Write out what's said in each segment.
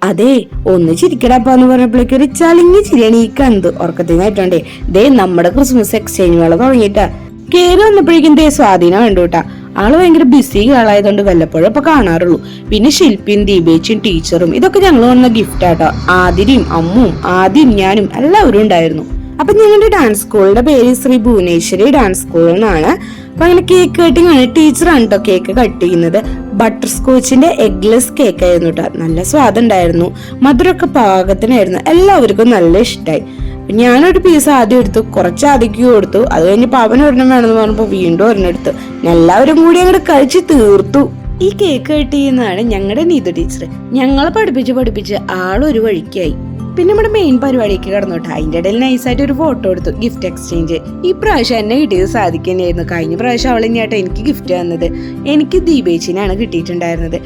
അതെ, ഒന്ന് ചിരിക്കടപ്പാന്ന് പറഞ്ഞപ്പോഴേക്കും ഒരു ചളിങ്ങി ചിരിയാണ് ഈ കന്ത് ഉറക്കത്തിനായിട്ടോണ്ടേ. ദേ നമ്മുടെ ക്രിസ്മസ് എക്സ്ചേഞ്ച് വേള തുടങ്ങിയിട്ടാ. കേറി വന്നപ്പോഴേക്കും ദേ സ്വാധീനം കണ്ടുട്ടാ. ആള് ഭയങ്കര ബിസി ആളായതുകൊണ്ട് വല്ലപ്പോഴും ഇപ്പൊ കാണാറുള്ളൂ. പിന്നെ ശില്പിയും ദീപേച്ചും ടീച്ചറും ഇതൊക്കെ ഞങ്ങൾ വന്ന ഗിഫ്റ്റ് ആട്ടോ. ആതിരയും അമ്മും ആദ്യം ഞാനും എല്ലാവരും ഉണ്ടായിരുന്നു. അപ്പൊ ഞങ്ങളുടെ ഡാൻസ് സ്കൂളിന്റെ പേര് ശ്രീ ഭുവനേശ്വരി ഡാൻസ് സ്കൂൾ എന്നാണ്. അപ്പൊ അങ്ങനെ കേക്ക് കട്ടിങ് ആണ്. ടീച്ചറാണ് കേട്ടോ കേക്ക് കട്ട് ചെയ്യുന്നത്. ബട്ടർ സ്കോച്ചിന്റെ എഗ്ലെസ് കേക്ക് ആയിരുന്നു കേട്ടോ. നല്ല സ്വാദുണ്ടായിരുന്നു. മധുരമൊക്കെ പാകത്തിനായിരുന്നു. എല്ലാവർക്കും നല്ല ഇഷ്ടമായി. ഞാനൊരു പീസ് ആദ്യം എടുത്തു, കുറച്ച് ആദ്യക്ക് കൊടുത്തു. അത് കഴിഞ്ഞപ്പോ അവൻ ഒരെണ്ണം വേണമെന്ന് പറഞ്ഞപ്പോ വീണ്ടും ഒരെണ്ണം എടുത്തു. എല്ലാവരും കൂടി അങ്ങോട്ട് കഴിച്ച് തീർത്തു. ഈ കേക്ക് കട്ട് ചെയ്യുന്നതാണ് ഞങ്ങളുടെ നീതു ടീച്ചർ. ഞങ്ങളെ പഠിപ്പിച്ച് ആളൊരു വഴിക്കായി. പിന്നെ നമ്മുടെ മെയിൻ പരിപാടിക്ക് കടന്നോട്ടെ. അതിന്റെ ഇടയിൽ നൈസായിട്ട് ഒരു ഫോട്ടോ എടുത്തു. Gift exchange. ഈ പ്രാവശ്യം എന്നെ കിട്ടിയത് സാധിക്കുന്നതായിരുന്നു. കഴിഞ്ഞ പ്രാവശ്യം അവൾ തന്നെയാട്ടോ എനിക്ക് ഗിഫ്റ്റ് തന്നത്. എനിക്ക് ദീപേച്ചിനാണ് കിട്ടിയിട്ടുണ്ടായിരുന്നത്.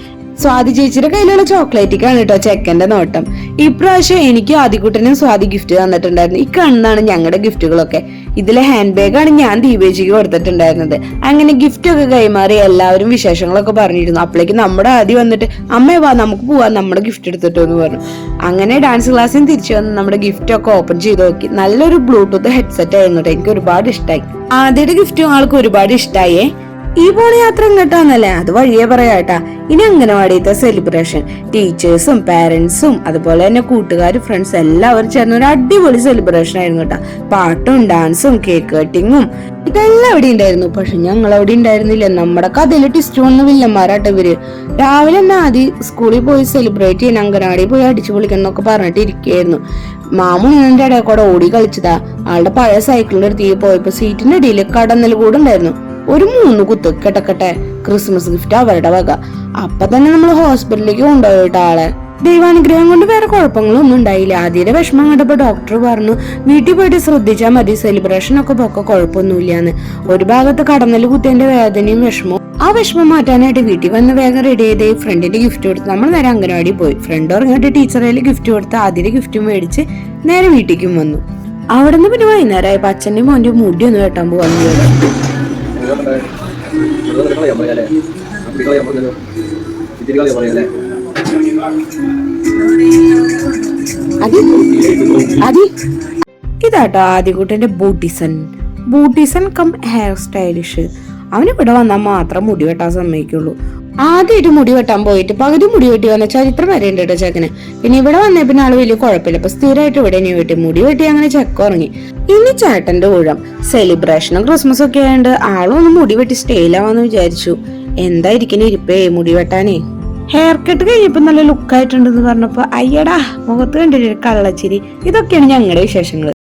സ്വാതി ചേച്ചിയുടെ കയ്യിലുള്ള ചോക്ലേറ്റിക്കാണ് കേട്ടോ ചെക്കന്റെ നോട്ടം. ഇപ്രാവശ്യം എനിക്ക് ആദിക്കുട്ടനും സ്വാതി ഗിഫ്റ്റ് തന്നിട്ടുണ്ടായിരുന്നു. ഈ കാണുന്നതാണ് ഞങ്ങളുടെ ഗിഫ്റ്റുകളൊക്കെ. ഇതിലെ ഹാൻഡ് ബാഗാണ് ഞാൻ ദീപേച്ചിക്ക് കൊടുത്തിട്ടുണ്ടായിരുന്നത്. അങ്ങനെ ഗിഫ്റ്റ് ഒക്കെ കൈമാറി എല്ലാവരും വിശേഷങ്ങളൊക്കെ പറഞ്ഞിരുന്നു. അപ്പോഴേക്ക് നമ്മുടെ ആദ്യം വന്നിട്ട് അമ്മേ വാ നമുക്ക് പോവാം, നമ്മുടെ ഗിഫ്റ്റ് എടുത്തിട്ടോ എന്ന് പറഞ്ഞു. അങ്ങനെ ഡാൻസ് ക്ലാസ്സിൽ തിരിച്ചു വന്ന് നമ്മുടെ ഗിഫ്റ്റ് ഒക്കെ ഓപ്പൺ ചെയ്ത് നോക്കി. നല്ലൊരു ബ്ലൂടൂത്ത് ഹെഡ്സെറ്റ് ആയിരുന്നു കേട്ടോ. എനിക്ക് ഒരുപാട് ഇഷ്ടമായി. ആദ്യയുടെ ഗിഫ്റ്റും ആൾക്ക് ഒരുപാട് ഇഷ്ടമായേ. ഈ പോണ യാത്ര എങ്ങോട്ടാന്നല്ലേ അത് വഴിയെ പറയാട്ടാ. ഇനി അംഗനവാടിയത്തെ സെലിബ്രേഷൻ. ടീച്ചേഴ്സും പാരന്റ്സും അതുപോലെ തന്നെ കൂട്ടുകാരും ഫ്രണ്ട്സ് എല്ലാവരും ചേർന്ന് ഒരു അടിപൊളി സെലിബ്രേഷൻ ആയിരുന്നു കേട്ടാ. പാട്ടും ഡാൻസും കേക്ക് കട്ടിങ്ങും ഇതെല്ലാം അവിടെ ഉണ്ടായിരുന്നു. പക്ഷെ ഞങ്ങൾ അവിടെ ഉണ്ടായിരുന്നില്ല. നമ്മുടെ കഥയില് ടിസ്റ്റ് വന്ന വില്ലന്മാരാട്ടോ ഇവര്. രാവിലെ തന്നെ ആദ്യം സ്കൂളിൽ പോയി സെലിബ്രേറ്റ് ചെയ്യാൻ അംഗനവാടി പോയി അടിച്ചു പൊളിക്കണം എന്നൊക്കെ പറഞ്ഞിട്ട് ഇരിക്കുകയായിരുന്നു. മാമു ഇതിന്റെ ഇടയിൽ കൂടെ ഓടി കളിച്ചതാ. ആളുടെ പഴയ സൈക്കിളിന്റെ അടുത്ത് പോയപ്പോ സീറ്റിന്റെ അടിയിൽ കടന്നൽ കൂടെ ഉണ്ടായിരുന്നു. ഒരു 3 കുത്ത് കെട്ടക്കട്ടെ ക്രിസ്മസ് ഗിഫ്റ്റ് അവരുടെ വക. അപ്പൊ തന്നെ നമ്മൾ ഹോസ്പിറ്റലിലേക്ക് കൊണ്ടുപോയിട്ട് ആളെ. ദൈവാനുഗ്രഹം കൊണ്ട് വേറെ കുഴപ്പങ്ങളൊന്നും ഉണ്ടായില്ല. ആദ്യത്തെ വിഷമം കണ്ടപ്പോ ഡോക്ടർ പറഞ്ഞു വീട്ടിൽ പോയിട്ട് ശ്രദ്ധിച്ചാൽ മതി, സെലിബ്രേഷൻ ഒക്കെ കുഴപ്പമൊന്നുമില്ലാന്ന്. ഒരു ഭാഗത്ത് കടന്നൽ കുത്തിയതിന്റെ വേദനയും വിഷമവും. ആ വിഷമം മാറ്റാനായിട്ട് വീട്ടിൽ വന്ന് വേഗം റെഡി ചെയ്ത് ഫ്രണ്ടിന്റെ ഗിഫ്റ്റ് കൊടുത്ത് നമ്മൾ നേരെ അംഗനവാടി പോയി. ഫ്രണ്ട് ഇറങ്ങിയിട്ട് ടീച്ചറേല് ഗിഫ്റ്റ് കൊടുത്ത് ആദ്യത്തെ ഗിഫ്റ്റും മേടിച്ച് നേരെ വീട്ടിലേക്കും വന്നു. അവിടെ നിന്ന് പിന്നെ വൈകുന്നേരമായപ്പോ അച്ഛന്റെ മോന്റെ മുടി ഒന്ന് വെട്ടാൻ പോവാന്ന്. ഇതാട്ടോ ആദ്യകൂട്ടന്റെ ബൂട്ടിസൺ കം ഹെയർ സ്റ്റൈലിഷ്. അവനിവിടെ വന്നാൽ മാത്രം മുടി വെട്ടാൻ സമ്മതിക്കുള്ളൂ. ആദ്യമായിട്ട് മുടി വെട്ടാൻ പോയിട്ട് പകുതി മുടി വെട്ടി വന്ന ചരിത്രം വരെ ഉണ്ട് കേട്ടോ ചെക്കന്. പിന്നെ ഇവിടെ വന്നേ പിന്നെ ആള് വലിയ കുഴപ്പമില്ല. അപ്പൊ സ്ഥിരമായിട്ട് ഇവിടെ ഇനി വെട്ടി മുടി വെട്ടി അങ്ങനെ ചെക്ക ഉറങ്ങി. ഇനി ചേട്ടന്റെ ഊഴം. സെലിബ്രേഷനും ക്രിസ്മസ് ഒക്കെ ആയതുകൊണ്ട് ആളും ഒന്ന് മുടി വെട്ടി സ്റ്റൈലാവാന്ന് വിചാരിച്ചു. എന്തായിരിക്കും ഇരിപ്പേ മുടി വെട്ടാനേ. ഹെയർ കട്ട് കഴിഞ്ഞപ്പോ നല്ല ലുക്കായിട്ടുണ്ടെന്ന് പറഞ്ഞപ്പോ അയ്യടാ മുഖത്ത് കണ്ടിട്ട് കള്ളച്ചിരി. ഇതൊക്കെയാണ് ഞങ്ങളുടെ വിശേഷങ്ങൾ.